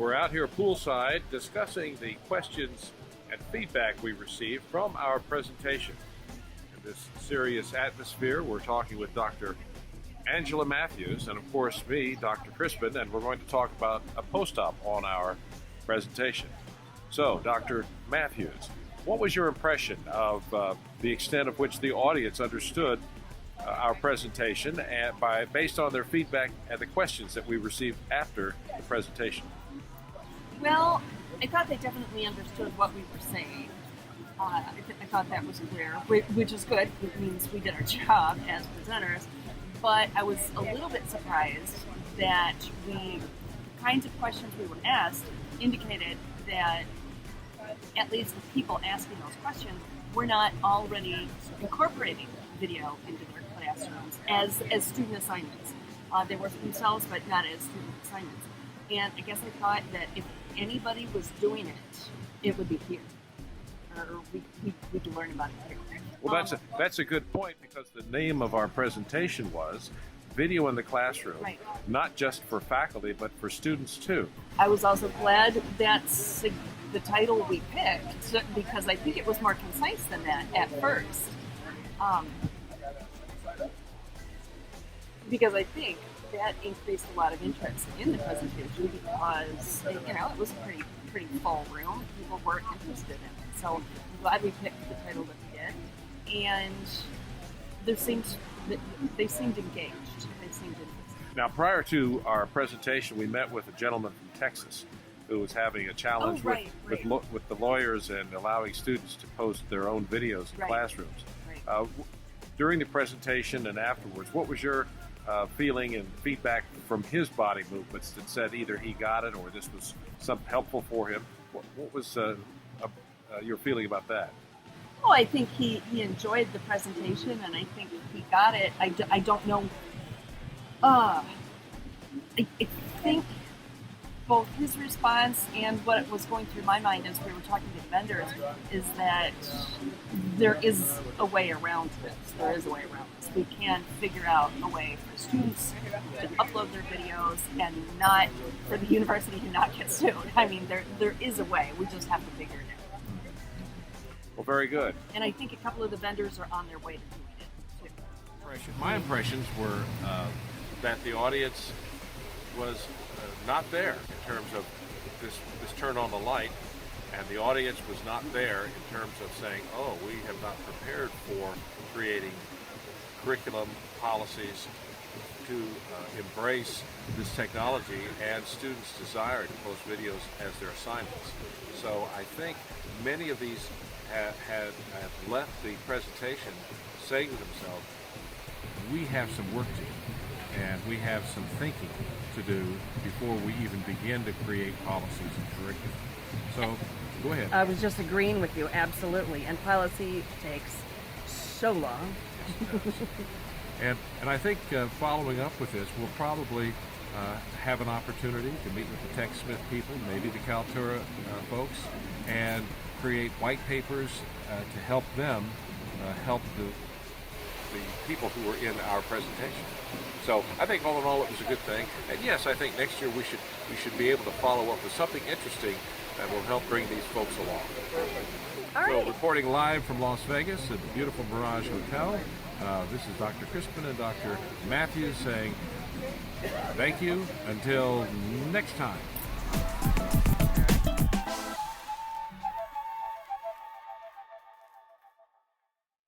We're out here poolside discussing the questions and feedback we received from our presentation. In this serious atmosphere, we're talking with Dr. Angela Mathews and, of course, me, Dr. Crispin, and we're going to talk about a post-op on our presentation. So, Dr. Mathews, what was your impression of the extent of which the audience understood our presentation and based on their feedback and the questions that we received after the presentation? Well, I thought they definitely understood what we were saying. I thought that was clear, which is good. It means we did our job as presenters. But I was a little bit surprised that the kinds of questions we were asked indicated that at least the people asking those questions were not already incorporating video into their classrooms as student assignments. They were themselves, but not as student assignments. And I guess I thought that if anybody was doing it, it would be here. Or we could learn about it here. Well, that's a good point, because the name of our presentation was Video in the Classroom, right. Not just for faculty, but for students too. I was also glad that's the title we picked, because I think it was more concise than that at first. Because I think that increased a lot of interest in the presentation, because it was a pretty full room. People were interested in it. So I'm glad we picked the title that we did. And they seemed engaged. They seemed interested. Now, prior to our presentation, we met with a gentleman from Texas who was having a challenge with the lawyers and allowing students to post their own videos in classrooms. Right. During the presentation and afterwards, what was your feeling and feedback from his body movements that said either he got it or this was something helpful for him? What was your feeling about that? Oh, I think he enjoyed the presentation, and I think he got it. I don't know. I think both his response and what was going through my mind as we were talking to vendors is that there is a way around this. There is a way around this. We can figure out a way for students to upload their videos and not for the university to not get sued. I mean, there is a way. We just have to figure it out. Well, very good. And I think a couple of the vendors are on their way to doing it, too. My impressions were that the audience was not there in terms of this turn on the light, and the audience was not there in terms of saying, oh, we have not prepared for creating curriculum policies to embrace this technology and students' desire to post videos as their assignments. So I think many of these have left the presentation saying to themselves, we have some work to do, and we have some thinking to do before we even begin to create policies and curriculum. So, go ahead. I was just agreeing with you, absolutely. And policy takes so long. Yes, and I think following up with this, we'll probably have an opportunity to meet with the TechSmith people, maybe the Kaltura folks, and create white papers to help them help the people who were in our presentation. So I think all in all it was a good thing. And yes, I think next year we should be able to follow up with something interesting that will help bring these folks along. All right. So reporting live from Las Vegas at the beautiful Mirage Hotel, this is Dr. Crispin and Dr. Mathews saying thank you until next time.